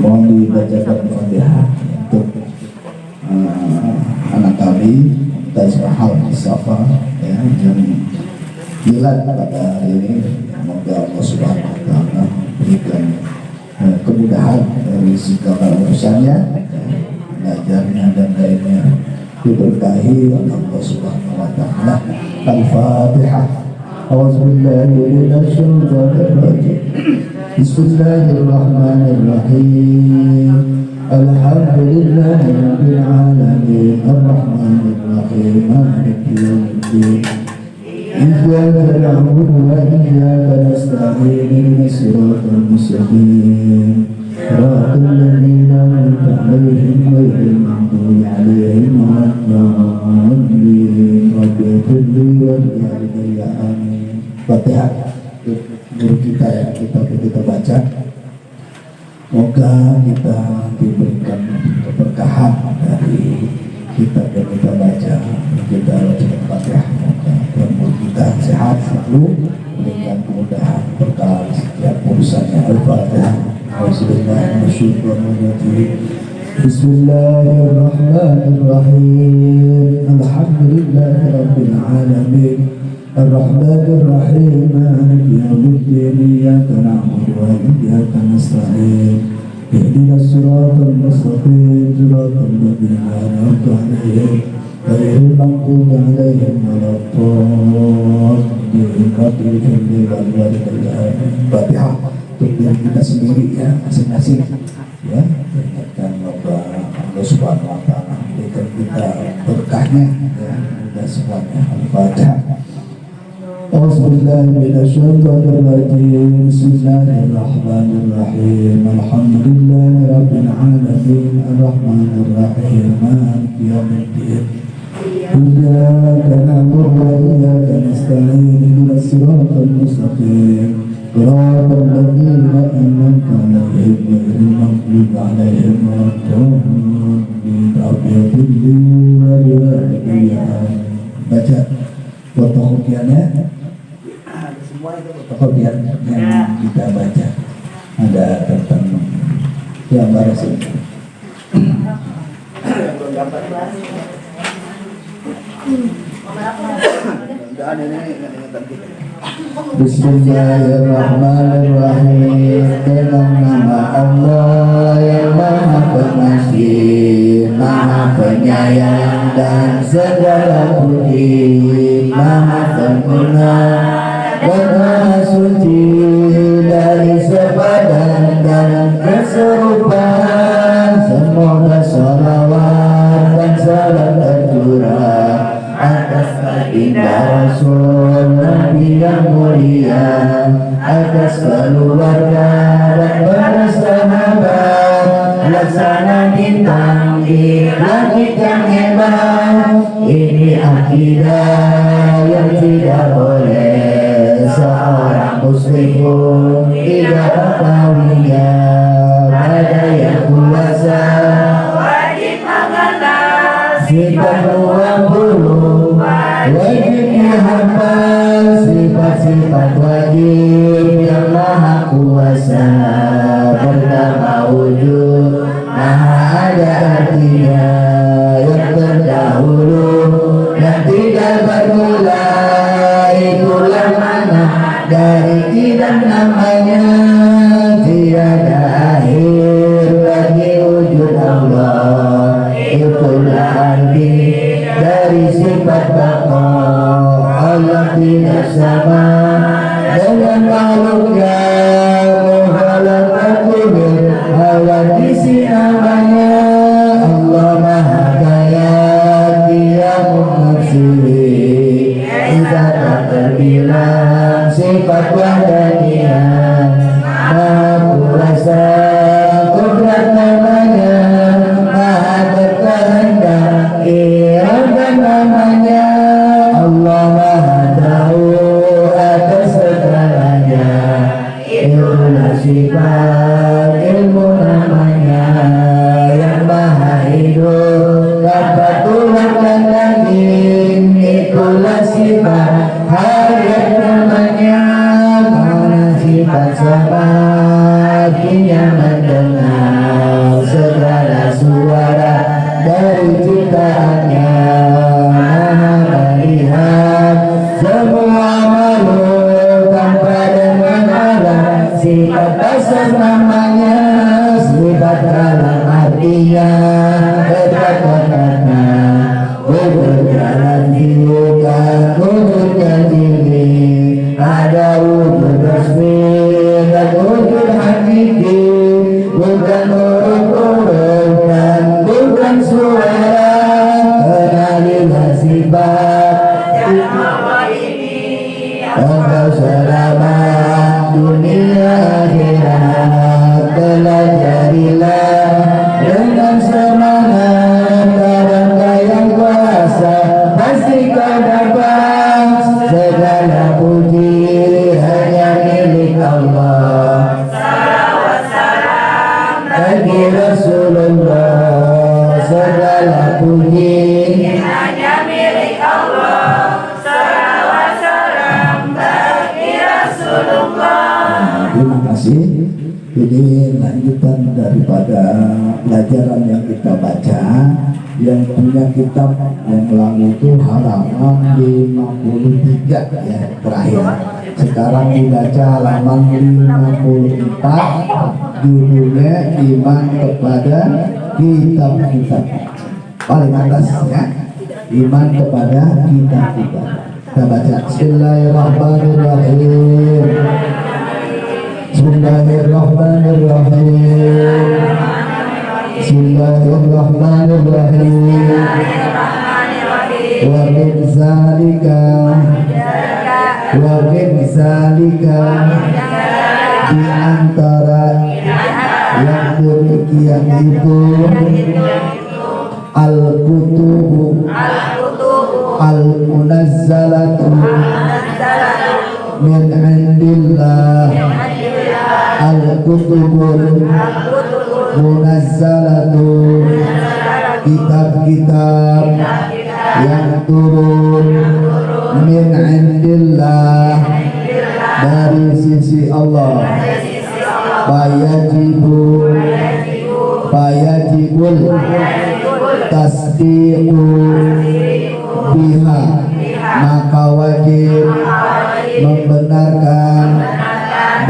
Mohon dibacakan Fatihah untuk anak kami Tazrahal Safa ya, yang hilang pada hari ini. Semoga Allah Subhanahu Wa Taala berikan kemudahan dari segala urusannya, belajarnya dan lainnya diberkahi oleh Allah Subhanahu Wa Taala. Al-Fatihah. A'udzubillahi minasyaitonir rajim. Bismillahirrahmanirrahim. Alhamdulillahi rabbil alamin. Ar-Rahmanir Rahim. Maliki yaumiddin. Iyyaka na'budu wa iyyaka nasta'in. Ihdinas siratal mustaqim. Shiratal ladzina an'amta 'alaihim ghairil maghdubi 'alaihim waladdallin. Rabbighfir li wa liwalidayya. Amin. Fatihah guru kita yang kita baca. Semoga kita diberikan keberkahan dari kitab yang kita baca. Kita baca Fatihah, semoga kita sehat selalu, berikan kemudahan berkah setiap urusannya. Al-Fatihah. Bismillahirrahmanirrahim. Alhamdulillahirabbil alamin. Ar-Rahmanir Rahim. Maliki yaumiddin. Iyyaka na'budu wa iyyaka nasta'in. Ihdinas siratal mustaqim. Siratal ladzina an'amta 'alaihim ghairil maghdubi 'alaihim waladdallin. Fatihah untuk diri kita sendiri ya, masing-masing ya, ingatkan Allah Subhanahu Wa Taala berikan kita berkahnya ya, dan semuanya. Al-Fatihah. A'udzubillahi minasyaitonir rajim. Bismillahirrahmanirrahim. Alhamdulillahi rabbil alamin. Ar-Rahmanir Rahim. Maliki yaumiddin. Iyyaka na'budu wa iyyaka nasta'in. Ihdinas siratal mustaqim. Shiratal ladzina an'amta 'alaihim ghairil maghdubi 'alaihim waladdallin. Rabbighfir li wa liwalidayya. Baca fotokopiannya. Semua itu fotokopian yang kita baca. Ada tentang gambar sini. Bismillahirrahmanirrahim. Dengan nama Allah yang Maha Pengasih, Maha Penyayang dan segala puji, Maha Sempurna dan Maha Suci dari sepadan dan keserupaan. Semoga salawat dan salam tercurah atas baginda Rasul Nabi yang mulia, atas keluarga dan para sahabat, laksana bintang di langit yang hebat. Ini akidah yang tidak boleh seorang muslim pun tidak mengetahuinya. Pada yang kuasa wajib mengenal sifat 20, wajib dihafal sifat-sifat wajib yang Maha Kuasa. Pertama wujud, Maha ada artinya, yang terdahulu dan tidak bermula. Itulah mana dari tidak namanya. Tiada akhir bagi wujud Allah. Itulah arti dari sifat bapa. Allah tidak sama dengan makhluknya. Muhalafatuhu hawadisi namanya. Allah Maha Kaya, Dia menafsiri, tidak terbilang sifat wahdaniyah. bagi Rasulullah, segala puji hanya milik Allah. Salawat salam bagi Rasulullah. Terima kasih. Ini lanjutan daripada pelajaran yang kita baca. Yang punya kitab yang lalu itu halaman 53 ya terakhir. Sekarang dibaca halaman 54, judulnya iman kepada kitab-kitab. Paling atas ya, iman kepada kitab-kitab. Kita baca Bismillahirrahmanirrahim. Bismillahirrahmanirrahim. Bismillahirrahmanirrahim. Wa min zalika di antara yang demikian itu al-kutubu al-munazzalatu min indillah, al-kutubul munazzalatu, kitab-kitab yang turun min indillah, dari sisi Allah. Fayajibul tasdiqu biha, maka wajib membenarkan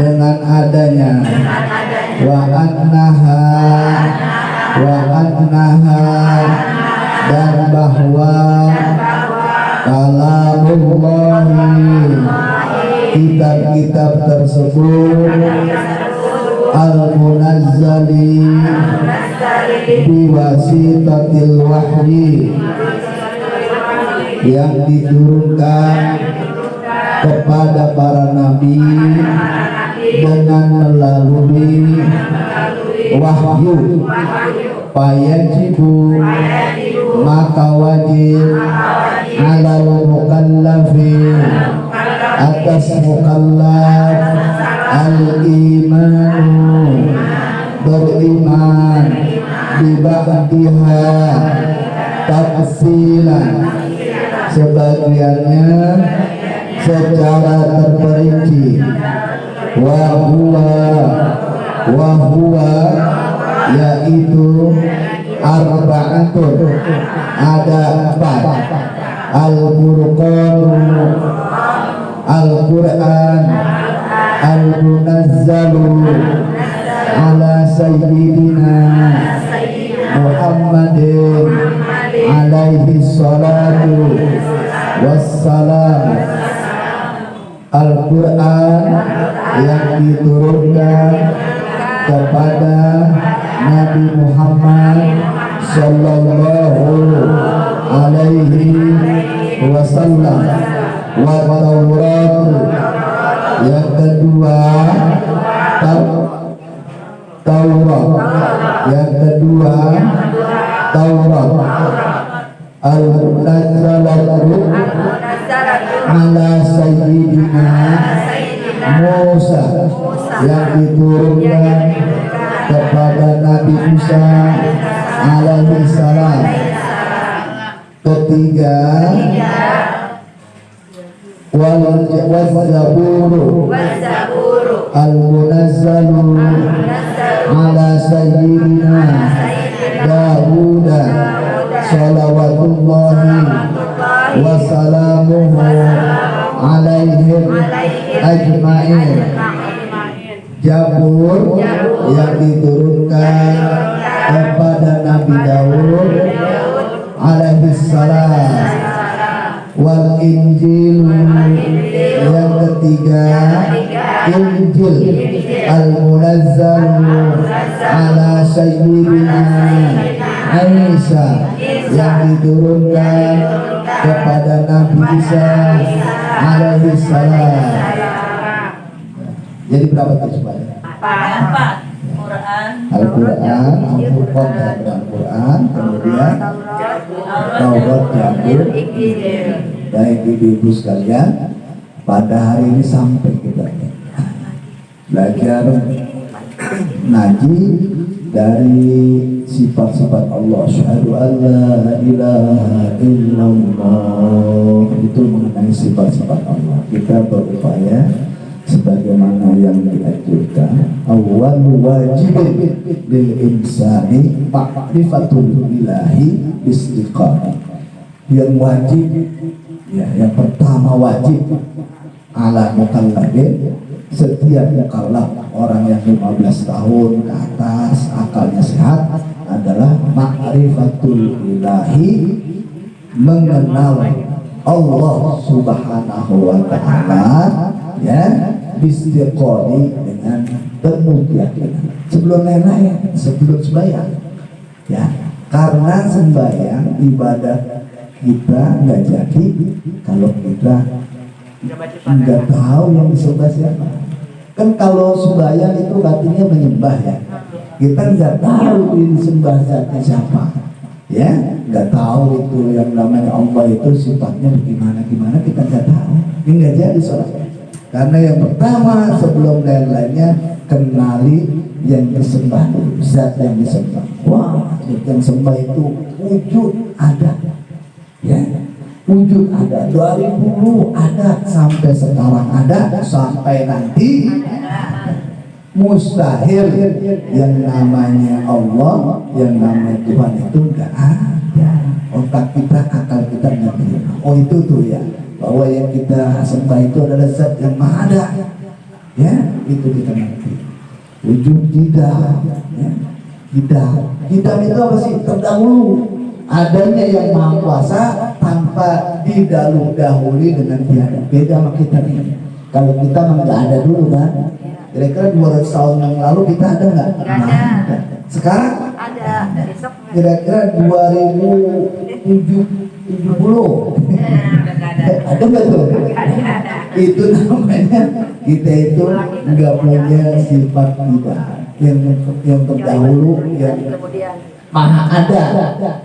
dengan adanya. Wa annaha dan bahwa kalamullahi, kitab-kitab tersebut al-munazzali biwasitatil wahyi, yang diturunkan kepada para nabi dengan melalui wahyu. Fayajibu, maka wajib alal mukallafi, atas mukallaf, al-imanu, beriman, diba'diha tafsilan, sebagiannya secara terperinci. Wa huwa yaitu arba'atun, ada 4. Al-Furqan, Al-Quran, Al-Munazzalu ala Sayyidina Muhammadin alaihi salatu wassalam. Al-Quran yang diturunkan kepada Nabi Muhammad sallallahu alaihi wasallam. Wa Taurat, yang kedua Taurat, yang kedua Taurat. Al-Munazzalatu ala Sayyidina Musa, yang diturunkan kepada Nabi Musa alaihi salam. Ketiga waz-zaburu al-munazzalu ala Sayyidina Dawud salawatullahi wa salamuhu alaihim ajma'in. Zabur yang diturunkan kepada Nabi Daud alaihi salam. Wal Injil, yang ketiga Injil al-munazzal ala Sayyidina Isa, yang diturunkan kepada Nabi Isa alaihi salam. Jadi berapa itu semuanya? 4. Al-Quran, Al-Furqan dan Al-Quran, kemudian Taurat, Zabur. Baik ibu-ibu sekalian, pada hari ini sampai kita belajar ngaji dari sifat-sifat Allah. Asyhadu an la ilaha illallah, itu mengenai sifat-sifat Allah. Kita berupaya sebagaimana yang dianjurkan. Awal wajib bil insani ma'rifatul ilahi istiqamah. Yang wajib, ya, yang pertama wajib ala mukallafin, setiap mukallaf, orang yang 15 tahun ke atas akalnya sehat, adalah ma'rifatul ilahi, mengenal Allah subhanahu wa ta'ala, ya, istiqoni, dengan penuh keyakinan. Sebelum lain-lain, sebelum sembahyang, ya, karena sembahyang ibadah kita nggak jadi kalau kita nggak tahu yang disembah siapa. Kan kalau sembahyang itu artinya menyembah, ya, kita nggak tahu ini sembah siapa, ya, nggak tahu itu yang namanya Allah itu sifatnya bagaimana, kita nggak tahu, ini nggak jadi sholat. Karena yang pertama sebelum lain-lainnya, kenali yang disembah, zat yang disembah. Wah, yang sembah itu wujud ada, ya, wujud ada, dari dulu ada, sampai sekarang ada, sampai nanti mustahil yang namanya Allah, yang namanya Tuhan itu enggak ada. Otak kita, akal kita nggak terima. Oh, itu tuh, ya, bahwa yang kita sembah itu adalah zat yang maha ada, ya, itu kita ngerti. Wujud tidak, ya, tidak itu apa sih? Terdahulu, adanya yang maha kuasa tanpa didahului dengan tiada. Beda sama kita nih. Kalau kita memang nggak ada dulu, kan? Kira-kira 200 tahun yang lalu kita ada nggak? Ada. Sekarang Ada. Besok kira-kira 2070 ada nggak tuh? Itu namanya kita itu nggak punya sifat kita yang terdahulu, yang maha ada,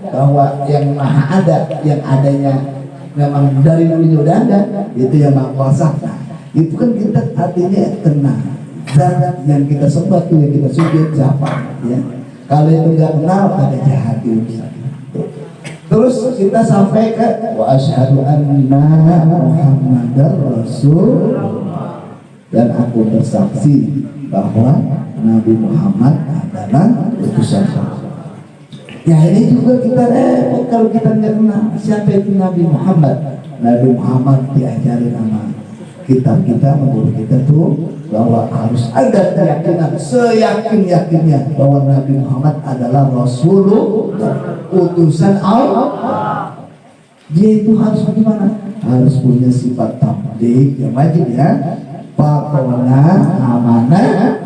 bahwa yang maha ada, yang adanya memang dari dulu udah ada, itu yang maha kuasa. Nah, itu kan kita artinya tenang. Dan yang kita sembah tuh, yang kita sujud siapa, ya. Kalau itu nggak kenal, ada jahat di urusan. Terus kita sampai ke wa asyhadu anna Muhammadar Rasul, dan aku bersaksi bahwa Nabi Muhammad adalah utusan Allah. Ya, ini juga kita repot kalau kita nggak kenal siapa itu Nabi Muhammad. Nabi Muhammad diajari nama kitab kita, menurut kita tuh bahwa harus ada keyakinan seyakin-yakinnya bahwa Nabi Muhammad adalah Rasulullah, utusan Allah. Dia itu harus bagaimana? Harus punya sifat tabligh yang wajib, ya, pakona, amanah,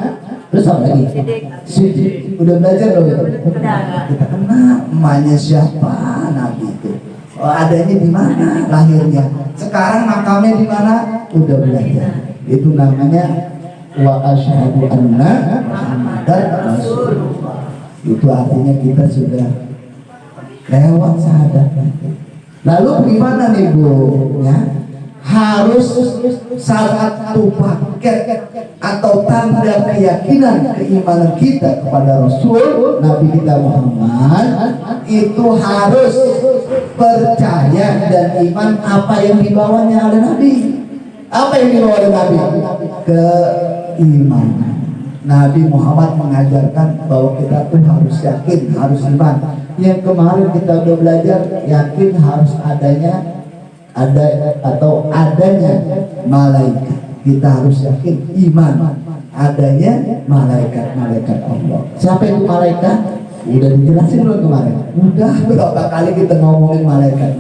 terus apa lagi? Sidik. Udah belajar loh, ya? Kita kenal emaknya siapa Nabi itu. Oh, adanya di mana lahirnya, sekarang makamnya di mana, udah belajar. Itu namanya wa asyhadu anna Muhammadar Rasulullah. Itu artinya kita sudah lewat syahadat. Lalu gimana nih, Bu? Ya, harus satu paket atau tanda keyakinan keimanan kita kepada Rasul Nabi kita Muhammad itu harus percaya dan iman apa yang dibawanya oleh Nabi. Apa yang dibawa oleh Nabi? Keimanan. Nabi Muhammad mengajarkan bahwa kita tuh harus yakin, harus iman. Yang kemarin kita udah belajar, yakin harus adanya malaikat. Kita harus yakin iman adanya malaikat Allah. Siapa itu malaikat? Udah dijelasin belum kemarin? Udah berapa kali kita ngomongin malaikat.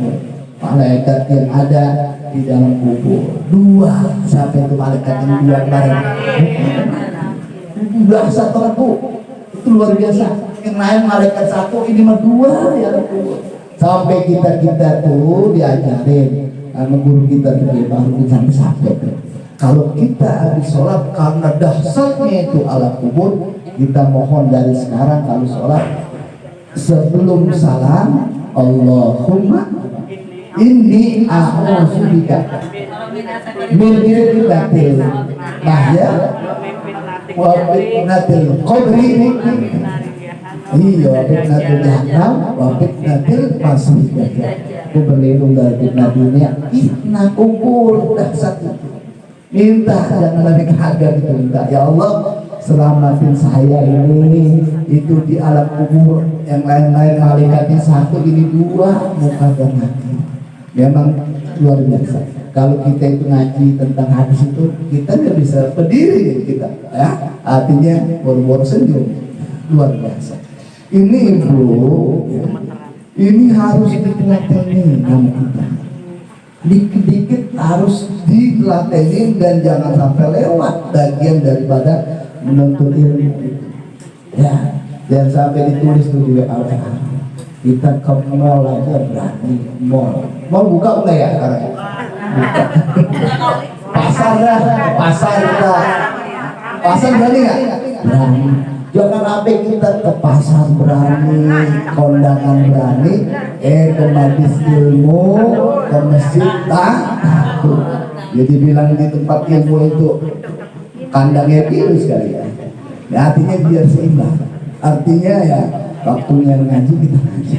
Malaikat yang ada di dalam kubur 2. Siapa itu malaikat yang 2 kemarin? Biasa orang tuh, itu luar biasa. Yang lain malaikat 1, ini mah 2 ya. Sampai kita tuh diajarin sama guru kita di baru sampai kalau kita habis sholat, karena dahsyatnya itu alam kubur, kita mohon dari sekarang kalau sholat sebelum salam, Allahumma inni a'udzubika min fitnatil mahya wa fitnatil qabri Iya, fitnatul jahannam, wa fitnatil masih dajjal. Aku berlindung dari fitnah dunia, fitnah kubur dahsyat itu. Minta jangan lagi harga gitu, minta ya Allah selamatin saya ini itu di alam kubur, yang lain-lain malaikatnya satu, ini dua, muka dan hati. Memang luar biasa. Kalau kita itu ngaji tentang hadis itu, kita nggak bisa berdiri kita, ya. Artinya boro-boro senyum, luar biasa. Ini ibu, ya, ini harus dilatih nama kita. Dikit-dikit harus dilatih dan jangan sampai lewat bagian daripada menuntut ilmu. Ya, jangan sampai ditulis tuh di WA. Kita ke mall aja berani, mall buka enggak ya sekarang? Buka. Pasar berani nggak? Berani. Jangan sampai kita ke pasar berani, kondangan berani, ke majelis ilmu, ke masjid takut. Jadi bilang di tempat ilmu itu kandangnya virus kali ya. Artinya biar seimbang. Artinya ya waktunya ngaji kita ngaji.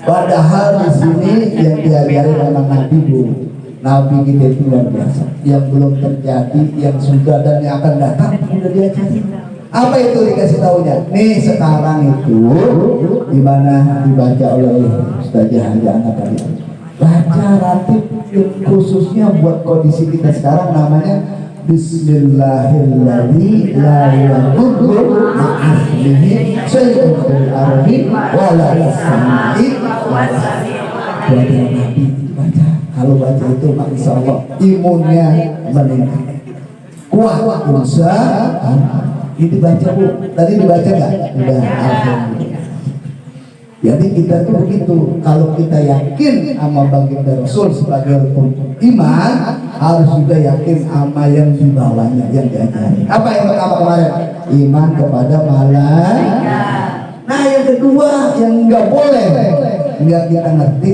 Padahal di sini yang diajari memang Nabi Bu. Nabi kita itu luar biasa. Yang belum terjadi, yang sudah dan yang akan datang sudah diajari. Apa itu dikasih tahunya? Nih sekarang itu di mana dibaca oleh Ustazah Haja anak tadi. Baca ratib khususnya buat kondisi kita sekarang namanya Bismillahirrahmanirrahim la yadurru ma'asmihi syai'un fil ardi wa la fis-samai wa Nabi baca. Kalau baca itu insya Allah imunnya meningkat, kuat insya Allah. Ini baca Bu, tadi dibaca nggak? Udah, alhamdulillah. Jadi kita tuh begitu, kalau kita yakin sama baginda Rasul sebagai rukun iman, harus juga yakin sama yang dibawanya, yang diajari. Apa yang pertama kemarin? Iman kepada malaikat. Nah yang kedua yang nggak boleh, nggak kita ngerti,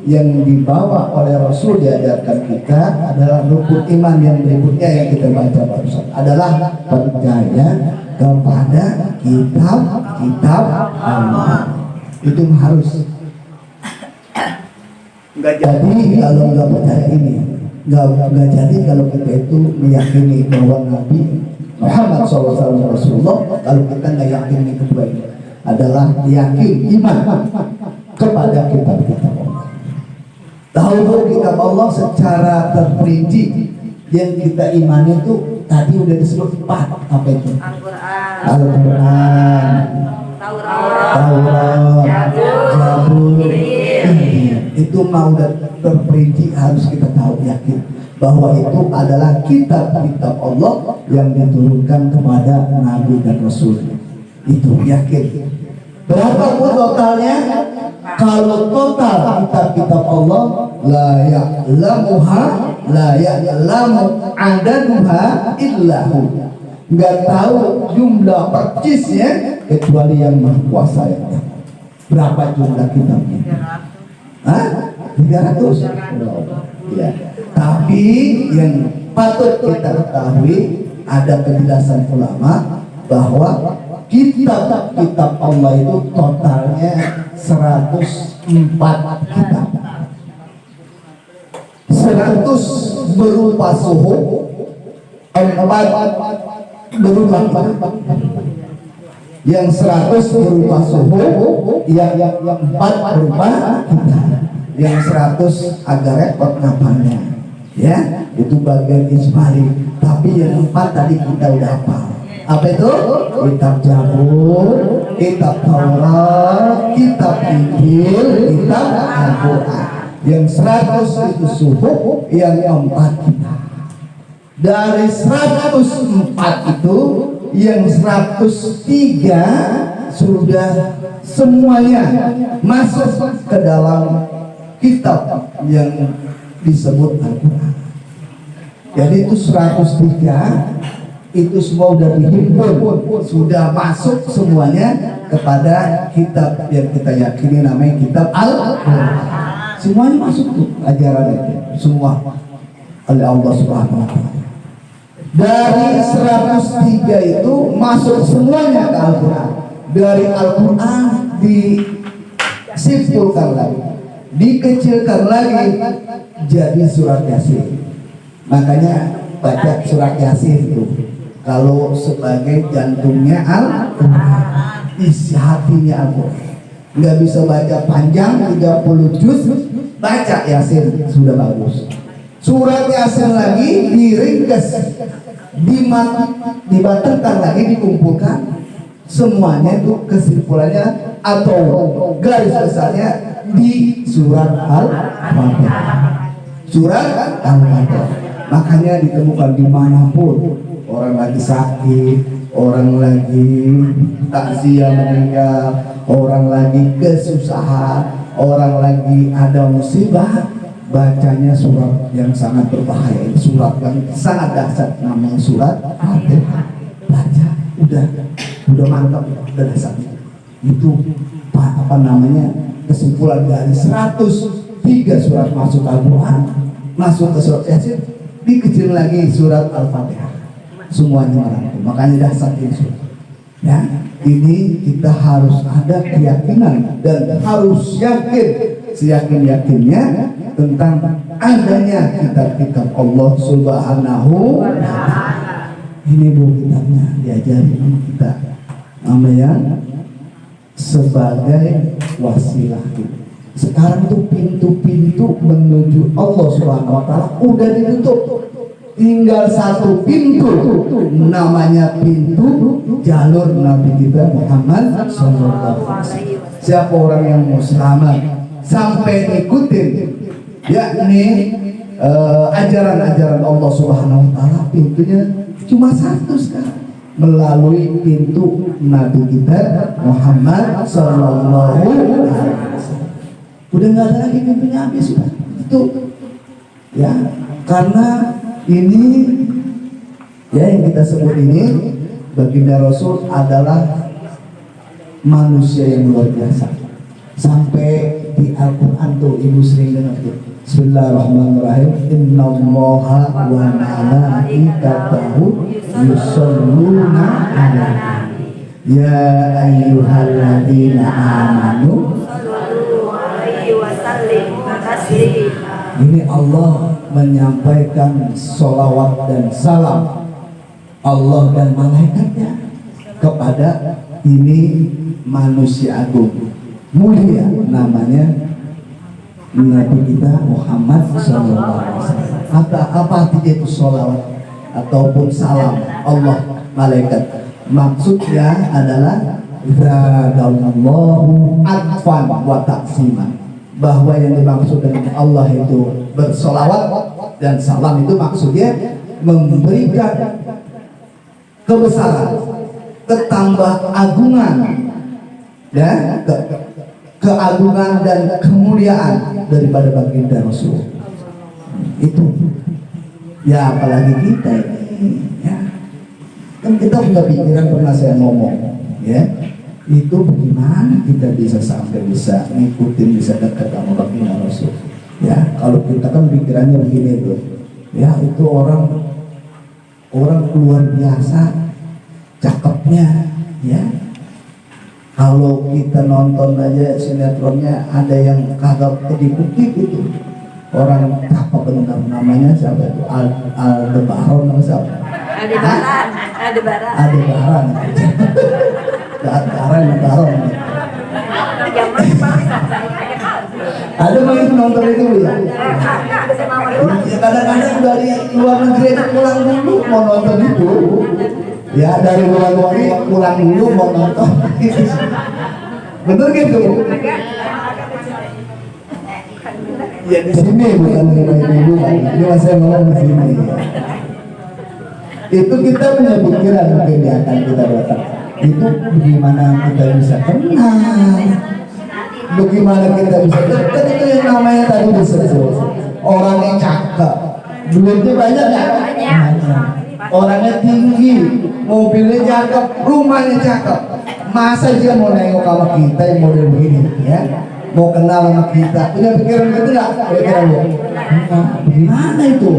yang dibawa oleh Rasul diajarkan kita adalah rukun iman yang berikutnya yang kita baca barusan adalah percaya kepada kitab Allah. Itu harus. Nggak jadi kalau nggak percaya ini, nggak jadi kalau kita itu meyakini bahwa Nabi Muhammad SAW Rasulullah, kalau kita nggak yakin yang kedua ini adalah yakin iman kepada kitab Allah. Tahu kitab Allah secara terperinci yang kita imani itu tadi udah disebut 4. Apa itu? Al-Quran, Taurat, Zabur. Itu mau udah terperinci, harus kita tahu yakin bahwa itu adalah kitab-kitab Allah yang diturunkan kepada Nabi dan Rasul. Itu yakin. Berapa pun totalnya? Kalau total kitab-kitab Allah la ya'lamu adaduha illahu, nggak tahu jumlah persisnya kecuali yang Maha Kuasa yang tahu. Berapa jumlah kitabnya? 300. Ya. Tapi yang patut kita ketahui, ada penjelasan ulama bahwa kitab-kitab Allah itu totalnya 104 kitab. 100 berupa suhuf, 4 berupa kitab. Yang 100 berupa suhuf, yang 4 berupa kitab. Yang 100 agak repot ngapalnya, ya, itu bagian ijmali. Tapi yang 4 tadi kita udah hafal. Apa itu? Kitab Zabur, kitab Taurat, kitab Injil, kitab Al-Quran. Yang 100 itu suhuf, yang 4 kitab. Dari 104 itu, yang 103 sudah semuanya masuk ke dalam kitab yang disebut Al-Quran. Jadi itu 103 itu semua sudah dihimpun, sudah masuk semuanya kepada kitab yang kita yakini namanya kitab Al-Quran. Semuanya masuk tuh ajaran itu, semua oleh Allah Subhanahu wa Ta'ala. Dari 103 itu masuk semuanya ke Al-Quran. dari Al-Quran disimpulkan lagi, dikecilkan lagi jadi surat Yasin. Makanya baca surat Yasin itu kalau sebagai jantungnya Al-Quran, isi hatinya Al-Quran. Nggak bisa baca panjang 30 juz, baca Yasin sudah bagus. Surat Yasin lagi diringkas, dibatangkan lagi, dikumpulkan semuanya itu kesimpulannya atau garis besarnya di surat Al-Fatihah. Surat Al-Fatihah. Makanya ditemukan dimanapun, orang lagi sakit, orang lagi takziah meninggal, orang lagi kesusahan, orang lagi ada musibah, bacanya surat yang sangat berbahaya, surat yang sangat dahsyat, namanya surat Al-Fatihah. Baca, udah mantap, udah dahsyat. Itu apa namanya, kesimpulan dari 103 surat masuk Al-Quran, masuk ke surat Yasin, dikecil lagi surat Al-Fatihah, semuanya merangkum. Makanya dahsyat ini. Ya, ini kita harus ada keyakinan dan harus yakin, seyakin-yakinnya tentang adanya kitab-kitab Allah Subhanahu wa Ta'ala. Ini bu kitabnya diajari sama kita, namanya sebagai wasilah. Sekarang itu pintu-pintu menuju Allah Subhanahu wa Ta'ala udah ditutup. Tinggal satu pintu, namanya pintu jalur Nabi kita Muhammad SAW. Siapa orang yang mau selamat sampai ikutin yakni ajaran-ajaran Allah Subhanahu wa Ta'ala, pintunya cuma satu sekarang, melalui pintu Nabi kita Muhammad SAW. Udah nggak ada lagi pintunya, habis sudah itu ya, karena ini ya yang kita sebut ini baginda Rasul adalah manusia yang luar biasa. Sampai di Al-Quran tuh ibu sering dengar tuh, Bismillahirrahmanirrahim, innallaha wa malaikatahu yusholluna 'alan nabi ya ayyuhalladzina amanu shallu 'alaihi wa sallimu taslima. Ini Allah menyampaikan sholawat dan salam Allah dan malaikatnya kepada ini manusia agung mulia, namanya Nabi kita Muhammad SAW. Apa artinya itu sholawat ataupun salam Allah malaikat? Maksudnya adalah zadallahu atfan wa taksiman, bahwa yang dimaksud dengan Allah itu bersolawat dan salam itu maksudnya memberikan kebesaran, ketambah agungan, ya, keagungan dan kemuliaan daripada baginda Rasul. Itu ya, apalagi kita ini ya, kan kita punya pikiran, pernah saya ngomong ya, itu bagaimana kita bisa sampai bisa ngikutin, bisa dekat sama baginda Rasul ya. Kalau kita kan pikirannya begini tuh ya, itu orang luar biasa cakepnya ya. Kalau kita nonton aja sinetronnya ada yang kagak kedip-kedip itu, orang cakep benar, namanya siapa itu, Aldebaran atau siapa? Aldebaran ada yang nonton itu ya. Kadang-kadang dari luar negeri pulang dulu mau nonton itu ya, dari luar negeri pulang dulu mau nonton. Bener gitu ya, di sini bukan di ini saya ngomong di sini. Itu kita punya pikiran mungkin di akan kita datang. Itu bagaimana kita bisa kenal, bagaimana kita bisa dekat, itu yang namanya tadi disebut orangnya cakep, duitnya banyak ya, orangnya tinggi, mobilnya cakep, rumahnya cakep. Masa dia mau nengok sama kita yang model begini ya, mau kenal sama kita, punya pikiran gitu nggak? Pikiran ya, gimana itu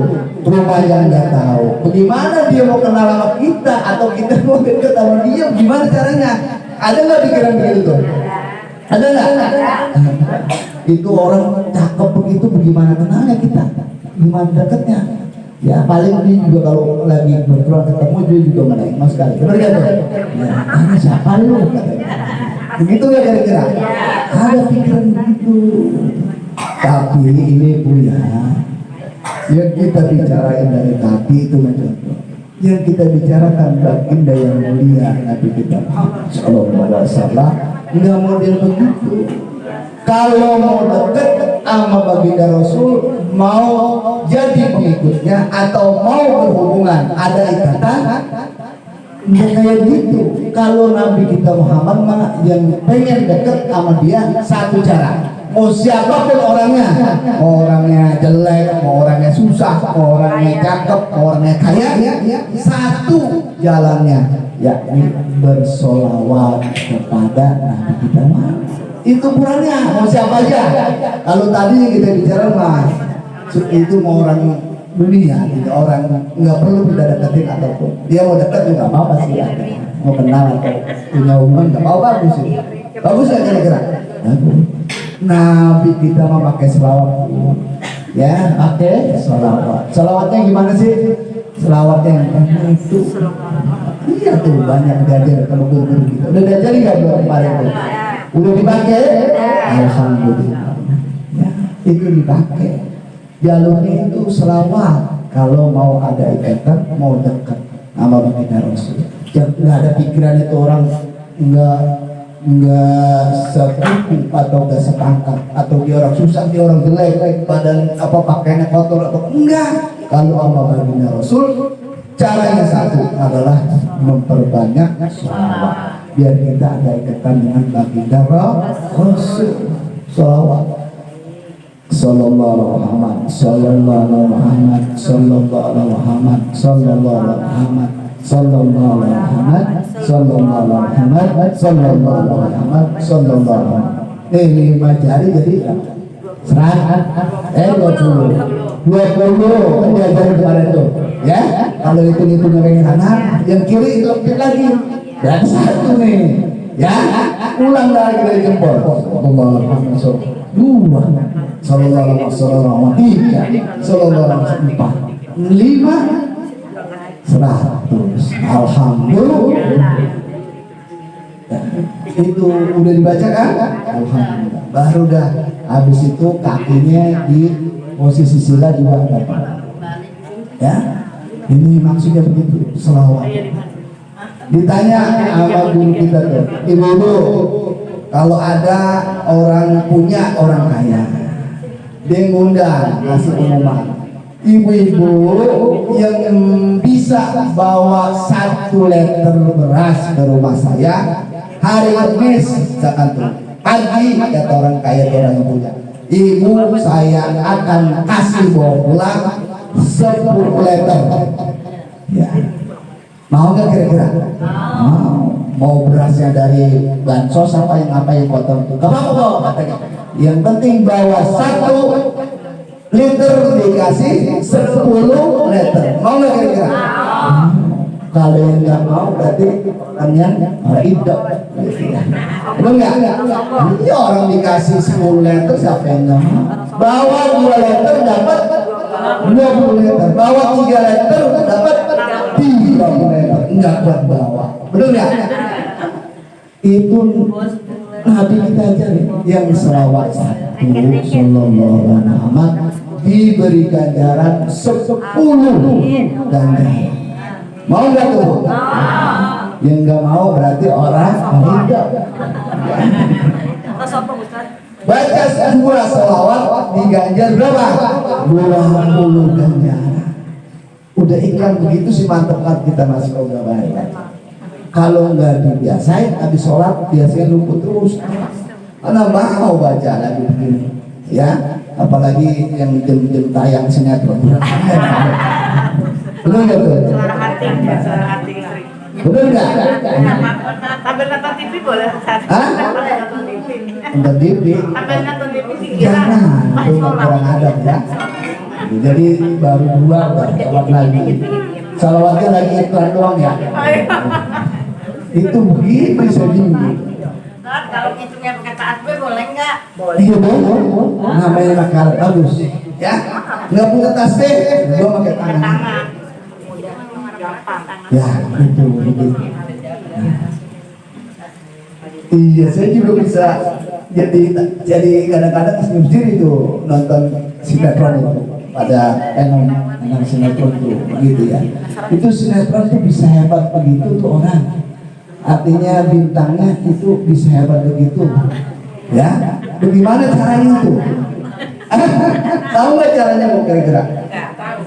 rumah yang nggak tahu, bagaimana dia mau kenal sama kita atau kita mau dekat sama dia, gimana caranya? Ada nggak pikiran begitu tuh? Ada nggak? Itu orang cakep begitu, bagaimana kenalnya kita? Gimana dekatnya? Ya paling dia juga kalau lagi berkeluar ketemu dia juga menaikkan sekali. Benar nggak tuh? Ya, tanya siapa lu? Katanya. Begitu nggak kira-kira? Ada pikiran begitu. Tapi ini punya yang kita bicarain dari tadi itu mencontoh. Yang kita bicarakan baginda yang mulia Nabi kita Sallallahu Alaihi Wasallam nggak model begitu. Kalau mau dekat sama baginda Rasul, mau jadi pengikutnya atau mau berhubungan ada ikatan, nggak kayak gitu. Kalau Nabi kita Muhammad mah yang pengen dekat sama dia satu cara. Mau siapapun orangnya, jelek, mau orangnya susah, mau orangnya cakep, mau orangnya kaya, satu jalannya, yakni bersolawat kepada Nabi kita Muhammad. Itu perannya, mau siapa aja. Kalau tadi kita bicara mas, itu mau orang dunia, tidak orang nggak perlu kita deketin ataupun dia mau dekat juga apa-apa sih, mau kenal atau punya hubungan nggak apa-apa, bagus ya kira-kira. Nabi kita mau pakai selawat, ya pakai selawat. Selawatnya gimana sih? Selawatnya yang itu, iya tuh banyak diajar kalau guru kita. Udah diajari nggak belum kemarin tuh? Udah dipakai? Alhamdulillah. Ya, itu dipakai. Jalurnya itu selawat. Kalau mau ada ikatan, mau dekat sama baginda Rasul. Jangan nggak ada pikiran itu orang nggak sepupu atau nggak sepangkat atau dia orang susah, dia orang jelek, badan apa pakaiannya kotor atau enggak. Kalau sama baginda Rasul caranya satu adalah memperbanyak sholawat biar kita ada ikatan dengan baginda Rasul. Sholawat Sallallahu Muhammad, Sallallahu Muhammad, Sallallahu Muhammad, Sallallahu Muhammad, Sallallahu Muhammad, Sallallahu Muhammad, Sallallahu Muhammad, Sallallahu Muhammad. 5 jari jadi 100, 20 kan diajarin kemarin tuh, ya. Kalau itu pengen kanan, yang kiri itu lagi, dan 1 nih, ya. Ulang lagi dari jempol. Sallallahu 2, Sallallahu Alaihi Wasallam 3, Sallallahu Alaihi Wasallam 4, 5, 100. Alhamdulillah. Itu udah dibaca kan? Alhamdulillah. Baru dah habis itu kakinya di posisi sila juga dapat. Ya, ini maksudnya begitu. Selawat. Ditanya sama guru kita tuh, ibu-ibu, kalau ada orang punya orang kaya, dia ngundang ngasih pengumuman. Ibu-ibu yang bisa bawa 1 liter beras ke rumah saya hari Kamis, misalkan tuh pagi, kata orang kaya, orang yang punya, ibu saya akan kasih bawa pulang 10 liter. Ya, mau nggak kira-kira? Mau berasnya dari bansos apa yang kotor tuh? Gak apa-apa katanya. Yang penting bawa 1 liter dikasih 10 liter. Mau nggak kira-kira? Kalau yang nggak mau berarti kalian hidup. Betul nggak? Ini orang dikasih 10 liter siapa yang nggak mau? Bawa 2 liter dapat 20 liter. Bawa 3 liter dapat 30 liter. Nggak buat bawa. Betul nggak? Itu Nabi kita ajarin yang selawat 1 Sallallahu Alaihi Muhammad diberi ganjaran 10 ganjaran. Mau nggak tuh? Yang nggak mau berarti orang hidup. Baca 2 selawat diganjar berapa? 20 ganjaran. Udah iklan begitu sih, mantep kan kita masih udah baik. Kalau nggak dibiasain habis sholat biasanya lupa terus. Karena mau baca lagi begini, ya. Apalagi yang jam-jam tayang sinetron. Betul nggak tuh? Suara hati istri. Betul nggak? Tampil nonton TV boleh? Hah? Nonton TV. Nonton TV? Tampil nonton TV dikira. Jangan, itu kurang adab ya. Jadi baru 2 salawat lagi. Salawatnya lagi iklan doang ya. Itu begitu sedih. Kalau hitungnya pakai tasbih boleh nggak? Iya boleh. Namanya nakal bagus. Ya, nggak punya tasbih, gua pakai tangan. Tangan. Gampang. Ya, itu begitu. Iya, saya juga bisa jadi kadang-kadang senyum sendiri tuh nonton sinetron itu pada enam sinetron tuh begitu ya. Itu sinetron tuh bisa hebat begitu tuh orang. Artinya bintangnya itu bisa hebat begitu. Ya, bagaimana caranya tuh? Tahu nggak caranya mau kira-kira?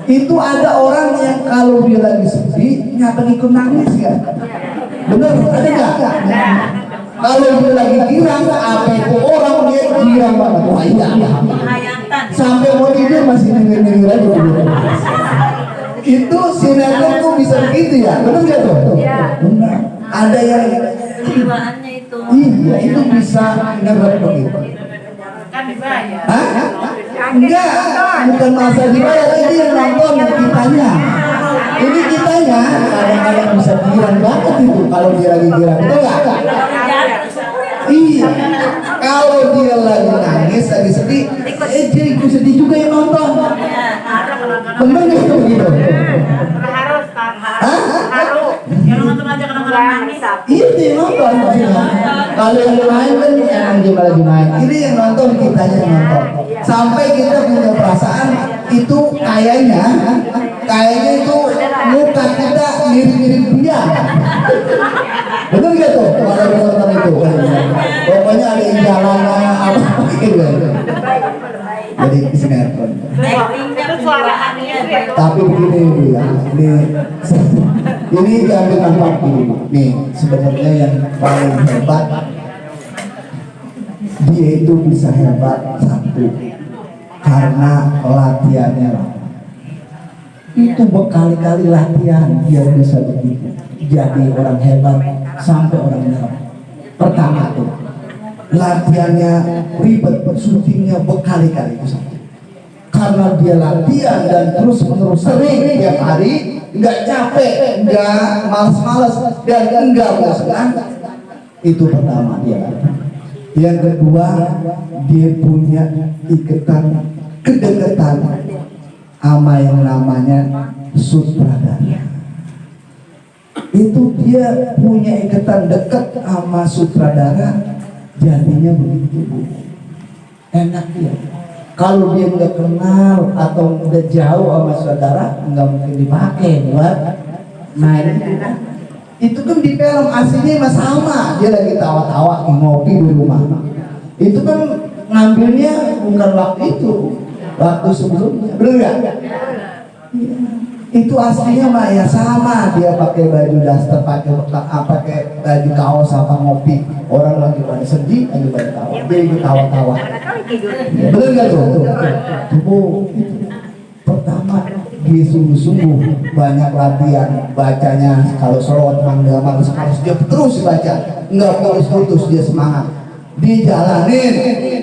Itu ada orang yang kalau dia lagi sedih, nyata ikut nangis ya. Benar, ada nggak? Kalau dia lagi girang, apa itu orang dia girang banget. Wah iya, sampai mau tidur masih denger aja dulu. Itu sinetron tuh bisa begitu ya, benar nggak tuh? Benar. Ada yang Kejiwaannya itu. iya itu bisa ngerti begitu. Kan dibayar. Hah? Enggak, bukan masa dibayar, ini yang nonton kitanya. Ini kitanya kadang-kadang bisa girang banget itu kalau dia lagi girang, betul nggak? Iya, kalau dia lagi nangis, lagi sedih, dia ikut sedih juga yang nonton. Bener nggak itu begitu? Harus. Hah? Harus. Yang nonton aja kadang-kadang nangis. Iya dia nonton maksudnya. Kalau yang main kan emang dia lagi main. Ini yang nonton kitanya yang nonton. Sampai kita punya perasaan itu kayaknya itu muka kita mirip-mirip dia. Betul gak tuh? Kalau nonton itu. Pokoknya ada yang jalan apa gitu. Jadi sinetron. Itu suara aneh. Tapi begini Bu ya, ini diambil manfaat ini. Nih sebenarnya yang paling hebat dia itu bisa hebat satu karena latihannya. Itu berkali-kali latihan dia bisa begitu. Jadi orang hebat sampai orang nyerah. Pertama tuh latihannya ribet, syutingnya berkali-kali itu satu. Karena dia latihan dan terus-menerus sering tiap hari, nggak capek, nggak malas-malas, dan nggak bosan. Itu pertama dia. Yang kedua, dia punya ikatan kedekatan sama yang namanya sutradara. Itu dia punya ikatan dekat sama sutradara, jadinya begitu enak dia. Kalau dia nggak kenal atau udah jauh sama saudara, nggak mungkin dipakai buat main. Itu kan di film aslinya mah sama, dia lagi tawa-tawa ngopi di rumah. Itu kan ngambilnya bukan waktu itu, waktu sebelumnya, bener nggak? Ya. Itu aslinya mah ya sama, dia pakai baju daster, pakai baju kaos apa ngopi. Orang lagi pada sedih, lagi pada tawa, dia ikut tawa-tawa. Bener nggak tuh? Pertama dia sungguh-sungguh banyak latihan bacanya. Kalau sholawat mangga harus dia terus baca, nggak putus dia semangat. Dia jalanin,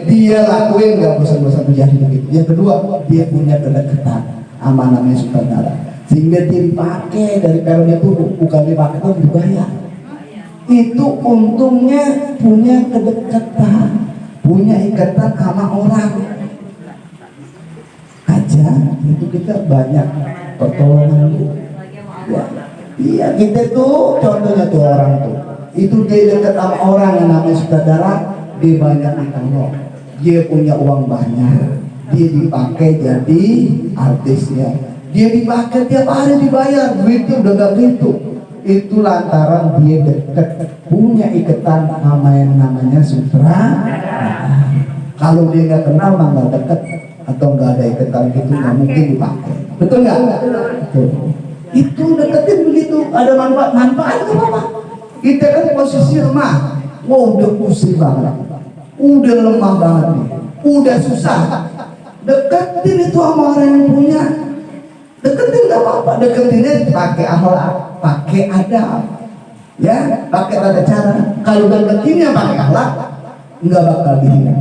dia lakuin, nggak bosan-bosan menjadi begitu. Yang kedua, dia punya kedekatan sama namanya sutradara, sehingga dia dipakai dari film itu bukan dipakai kok dibayar. Itu untungnya punya kedekatan, punya ikatan sama orang aja. Itu kita banyak pertolongan ya. Iya kita tuh contohnya tuh orang tuh itu dia dekat sama orang yang namanya sutradara, dia banyak ditolong, dia punya uang banyak, dia dipakai jadi artisnya, dia dipakai tiap hari dibayar, duitnya udah gak gitu. Itu lantaran dia dekat, punya ikatan sama yang namanya sutradara. Kalau dia nggak kenal mah nggak dekat atau nggak ada ikatan gitu, nggak mungkin dipakai. Betul nggak? Betul. Itu deketin begitu, ada manfaat apa? Kita kan posisi lemah, wow udah pusing banget, udah lemah banget nih, udah susah. Deketin itu sama orang yang punya. Deketin nggak apa-apa, deketinnya pakai akhlak, pakai adab, ya, pakai tata cara. Kalau deketinnya pakai akhlak, nggak bakal dihina.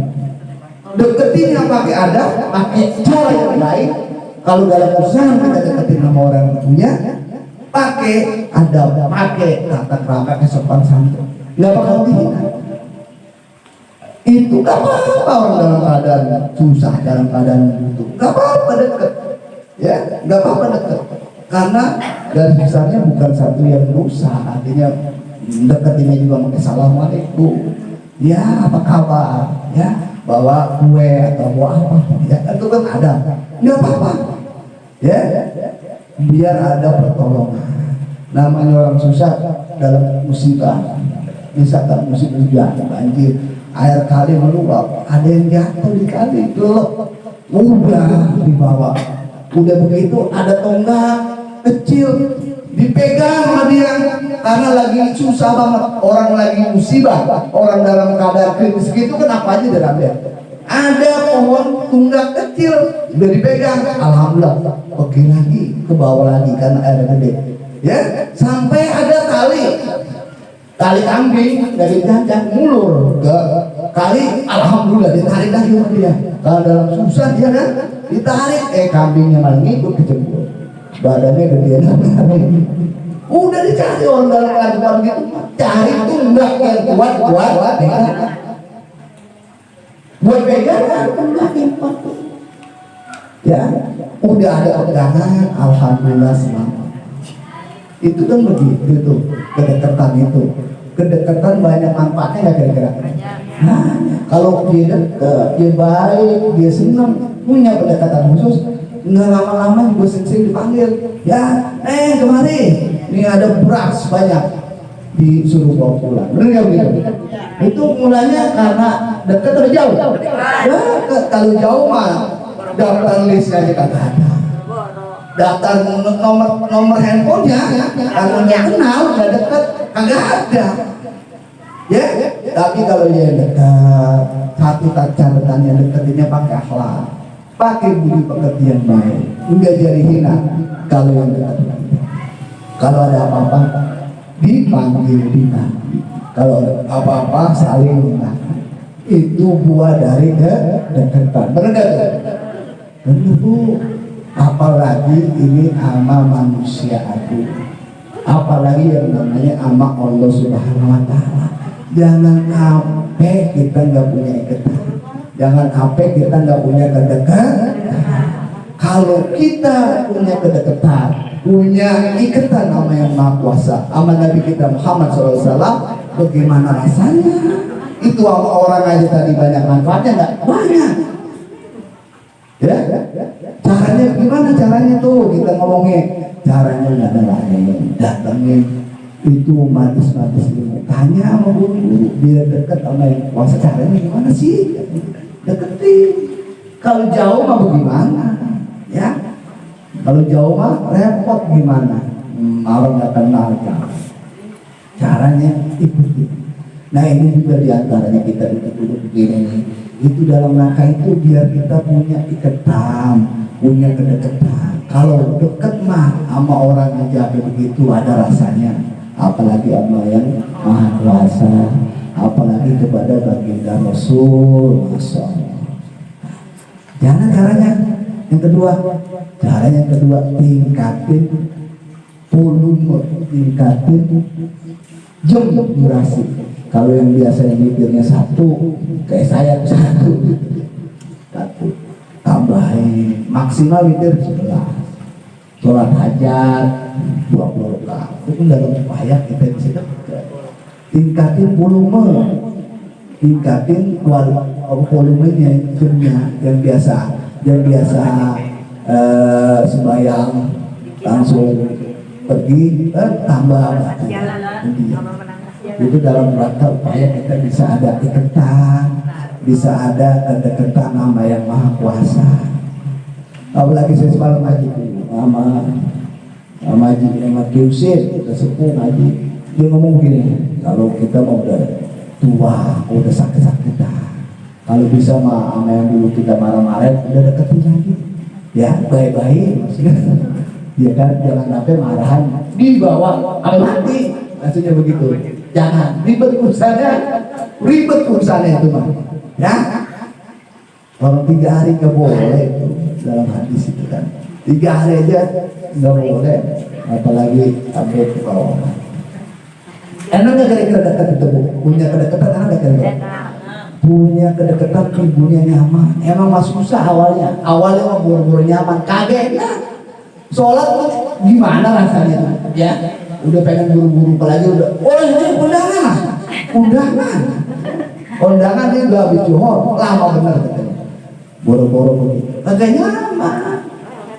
Deketinnya pakai adab, pakai cara yang baik. Kalau dalam usaha kita deketin sama orang yang punya, pakai adab, pakai tata krama, kesopan santun, nggak bakal dihina. Itu nggak apa-apa orang dalam keadaan susah, dalam keadaan butuh, nggak apa-apa deket, ya nggak apa-apa deket. Karena garis besarnya bukan satu yang rusak, artinya deketinnya juga pakai assalamualaikum, ya apa kabar, ya bawa kue atau bawa apa, ya itu kan ada, nggak apa-apa, ya biar ada pertolongan. Namanya orang susah dalam musibah, misalkan musibah hujan, banjir, air kali meluap, ada yang jatuh di kali, gelap, udah dibawa, udah begitu ada tonggak kecil dipegang sama dia karena lagi susah banget, orang lagi musibah, orang dalam keadaan kritis gitu, kenapa aja diambil. Ada pohon tunggak kecil udah dipegang, alhamdulillah, oke lagi ke bawah lagi karena air gede, ya sampai ada tali kambing dari janjang mulur ke kali, alhamdulillah ditarik lagi sama dia. Kalau dalam susah dia kan ditarik, kambingnya malah ngikut kejebur, badannya gedean kambing. Udah dicari orang dalam keadaan gitu, cari tunggak yang kuat pegang. Buat pegang kan tunggak yang kuat. Ya, udah ada pegangan, alhamdulillah selamat. Itu kan begitu tuh, kedekatan itu. Kedekatan banyak manfaatnya nggak kira-kira? Nah, kalau dia deket, dia baik, dia senang, punya pendekatan khusus, nggak lama-lama juga sering dipanggil. Ya, kemari, ini ada beras banyak, disuruh bawa pulang. Benar nggak begitu? Itu mulanya karena dekat atau jauh? Ya, kalau jauh mah daftar listnya aja kagak ada. Daftar nomor handphonenya, kalau nggak kenal, nggak dekat, kagak ada. Ya, tapi kalau dia dekat, satu catatannya deketinnya pakai akhlak, pakai budi pekerti yang baik, enggak jadi hina. Kalau yang dekat, kalau ada apa-apa dipanggil, kalau apa-apa saling minta. Itu buah dari kedekatan. Benar nggak? Benar Bu. Apalagi ini ama manusia aku, apalagi yang namanya ama Allah Subhanahu Wa Taala. Jangan sampai kita nggak punya ikatan, jangan sampai kita nggak punya kedekatan. Kalau kita punya kedekatan, punya ikatan sama yang Maha Kuasa, sama Nabi kita Muhammad SAW, bagaimana rasanya? Itu sama orang aja tadi banyak manfaatnya nggak? Banyak. Ya, caranya gimana? Caranya tuh kita ngomongin, caranya nggak ada lain, datangin itu matis-matis ilmu, tanya sama guru biar dekat sama yang kuasa. Caranya gimana sih? Deketin. Kalau jauh mah bagaimana? Ya, kalau jauh mah repot gimana? Orang nggak kenal kan. Caranya ikuti. Nah ini juga diantaranya kita duduk begini nih. Itu dalam rangka itu biar kita punya ikatan, punya kedekatan. Kalau dekat mah sama orang aja begitu ada rasanya, apalagi sama yang Maha Kuasa, apalagi kepada baginda Rasul. Masya Allah. Jangan caranya yang kedua, caranya yang kedua tingkatin volume, tingkatin jam durasi. Kalau yang biasanya mikirnya satu, kayak saya satu, tambahin maksimal mikir 11. Sholat hajat 20 rakaat. Itu dalam upaya kita bisa dekat. Tingkatin volume, tingkatin volumenya, jamnya yang biasa sembahyang langsung pergi, tambah. Itu dalam rangka upaya kita bisa ada ikatan, bisa ada kedekatan sama yang Maha Kuasa. Apalagi saya semalam ngaji sama Kiusin, udah sepuh ngaji, dia ngomong gini, kalau kita mau udah tua, udah sakit-sakitan, kalau bisa sama yang dulu kita marah-marah, udah deketin lagi, ya baik-baik, ya kan, jangan sampai marahan dibawa mati, maksudnya begitu. Jangan ribet urusannya itu mah, ya. Kalau 3 hari nggak boleh itu dalam hadis itu kan, 3 hari aja nggak boleh. apalagi update ke bawah. Enak nggak kira-kira dekat itu Bu? Punya kedekatan enak nggak kira-kira? Punya kedekatan ibunya nyaman. Emang mas susah awalnya mah buru-buru nyaman, kaget nah. Sholat tuh gimana rasanya tuh? Ya, udah pengen buru-buru, apalagi udah, ini undangan dia udah habis juhur, lama bener katanya. Boro-boro begitu, agak nyaman.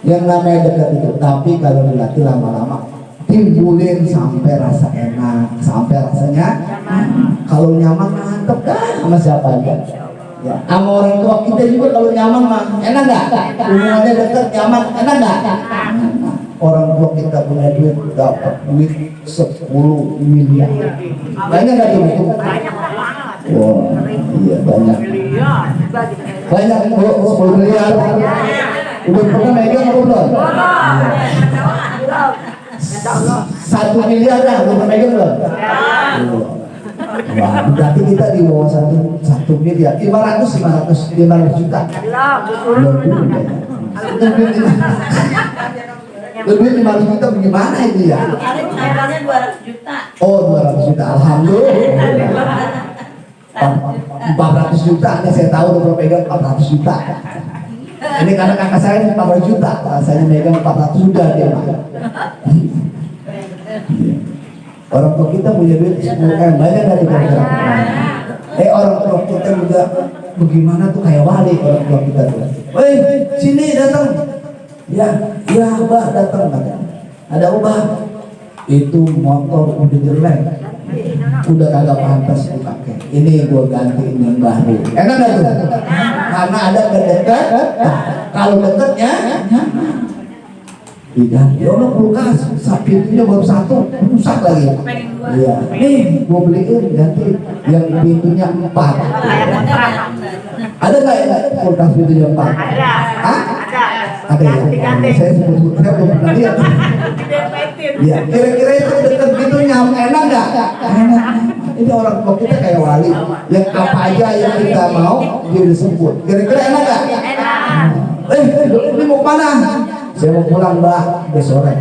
Yang namanya dekat itu, tapi kalau dilatih lama-lama timbulin sampai rasa enak, sampai rasanya kalau nyaman mantep dah sama siapa aja. Ya, sama orang tua kita juga kalau nyaman mah enak nggak? Hubungannya dekat nyaman enak nggak? Orang tua kita punya duit, dapat duit 10 miliar, banyak nggak duit itu? Wah, iya banyak. Banyak 10 miliar. Udah pernah megang atau belum? 1 miliar dah, udah pernah megang belum? Wah, berarti kita di bawah 1 miliar, 500 juta. Lebih 500 juta bagaimana itu ya? Airnya 200 juta. Oh, 200 juta, alhamdulillah. 400 juta, ini saya tahu udah pernah pegang 400 juta. Ini karena kakak saya ini 400 juta, saya megang 400 sudah dia mah. Orang tua kita punya duit 10M, banyak dari kita. Orang tua kita juga bagaimana tuh kayak wali orang tua kita tuh. Woi, sini datang. Ya, Mbak datang katanya. Ada Ubah. Itu motor udah jelek, udah kagak pantas dipakai. Ini gua gantiin yang baru. Enak gak tuh? Karena ada kedekat. Kalau dekatnya diganti. Allah kulkas, pintunya baru 1, rusak lagi. Iya, nih gua beliin ganti yang pintunya 4. Ada nggak ya kulkas pintunya 4? Ada. Hah? Ada ya. Saya belum pernah lihat. Ya, kira-kira itu dekat gitu enak nggak? Enak. Ini orang tua kita kayak wali, yang apa aja yang kita mau dia disebut. Kira-kira enak nggak? Ini mau kemana? Saya mau pulang Mbak, udah sore.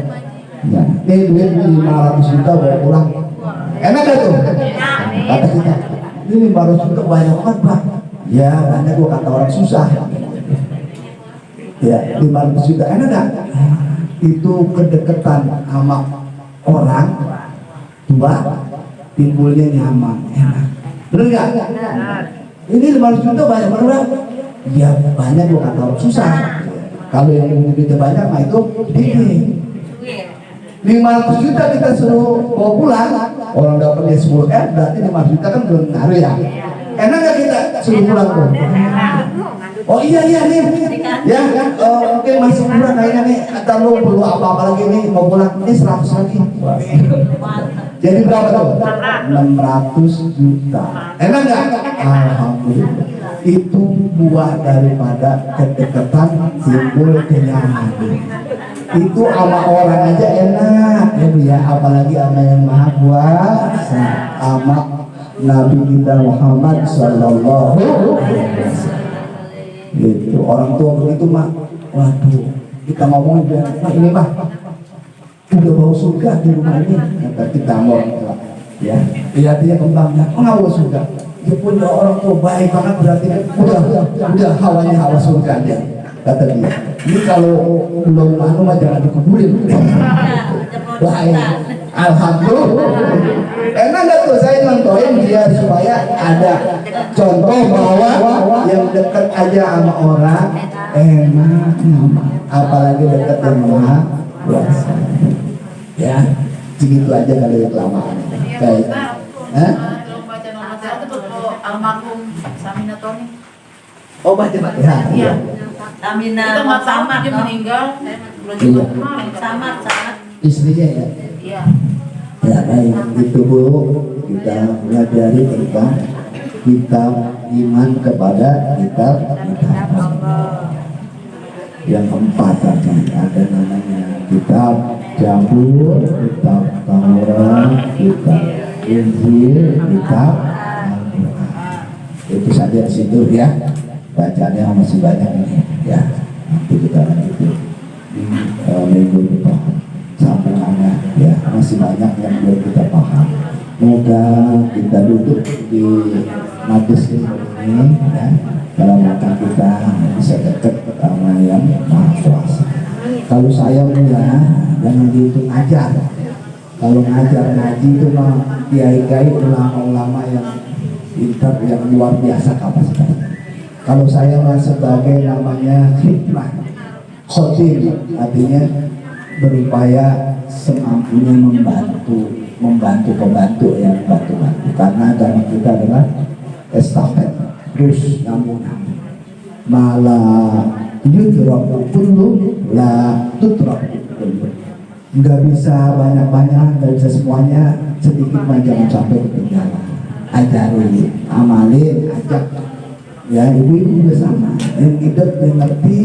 Ya, ini duit 500 juta bawa pulang. Enak gak tuh? Kata kita, ini 500 juta banyak banget Mbak. Ya, banyak gua kata orang susah. Ya, 500 juta enak gak? Itu kedekatan sama orang tua, timbulnya nyaman, enak. Bener gak? Ini 500 juta banyak banget. Ya, banyak gua kata orang susah. Kalau yang duitnya banyak mah itu ini 500 juta kita suruh bawa pulang, orang dapatnya 10M, berarti 500 juta kan belum ngaruh ya. Enak gak kita suruh pulang tuh? Oh iya nih, ya mungkin masih kurang kayaknya nih, atau lo perlu apa-apa lagi nih, mau pulang ini 100 lagi. Jadi berapa tuh? 600 juta. Enak gak? Alhamdulillah. Itu buah daripada kedekatan timbul kenyamanan. Itu sama orang aja enak ya, apalagi sama yang maha kuasa, sama Nabi kita Muhammad Sallallahu Alaihi Wasallam. Itu orang tua begitu mah, waduh, kita ngomong ini mah udah bau surga di rumah ini, kata kita mau ya, artinya kembangnya mengawal surga. Dia punya orang tua baik banget, berarti udah hawanya hawa surga dia, kata dia. Ini kalau belum manu mah jangan dikuburin. Bahaya. Alhamdulillah. Enak gak tuh saya nontonin dia supaya ada contoh bahwa yang dekat aja sama orang enak nyaman, apalagi dekat yang maha kuasa. Ya, segitu aja kali ya kelamaan. Baik. Almarhum Samina Toni. Oh baca Pak ya. Iya. Samina itu nggak sama dia meninggal. Iya. Sama. Istrinya ya. Iya. Ya baik, itu Bu, kita pelajari tentang kitab iman kepada kitab. Yang keempat ada namanya kitab Zabur, kitab Taurat, kitab Injil, kitab itu saja di situ ya, bacanya masih banyak ini ya, nanti kita lanjut di minggu depan. sambungannya ya, masih banyak yang belum kita paham. Moga kita duduk di majelis ini ya, dalam rangka kita bisa dekat sama yang Maha Kuasa. Kalau saya ya jangan dihitung ajar. Kalau ngajar ngaji itu mah kiai-kiai, ulama-ulama yang pintar, yang luar biasa kapasitasnya. Kalau saya mah sebagai namanya khidmah, khotim, artinya berupaya semampunya membantu yang bantu. Karena agama kita adalah estafet, terus nyambung. Malah yudrok kullu la tutrok kullu. Nggak bisa banyak-banyak, nggak bisa semuanya, sedikit mah jangan sampai ketinggalan. Ajari, amalin, ajak. Ya, ibu-ibu juga sama. Yang hidup, yang ngerti,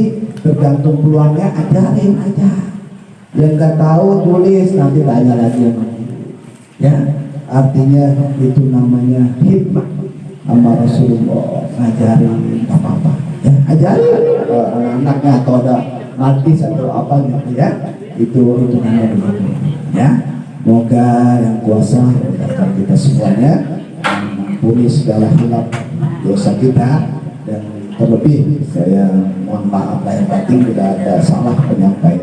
tergantung peluangnya, ajarin aja. Yang nggak tahu tulis, nanti tanya lagi sama ibu. Ya, artinya itu namanya hikmah sama Rasulullah. Ngajarin apa-apa. Ya, ajarin anak-anaknya atau ada artis atau apa gitu ya. Itu namanya begitu. Ya, moga yang kuasa memudahkan kita semuanya, mengampuni segala hilaf dosa kita, dan terlebih saya mohon maaf lahir batin bila ada salah penyampaian.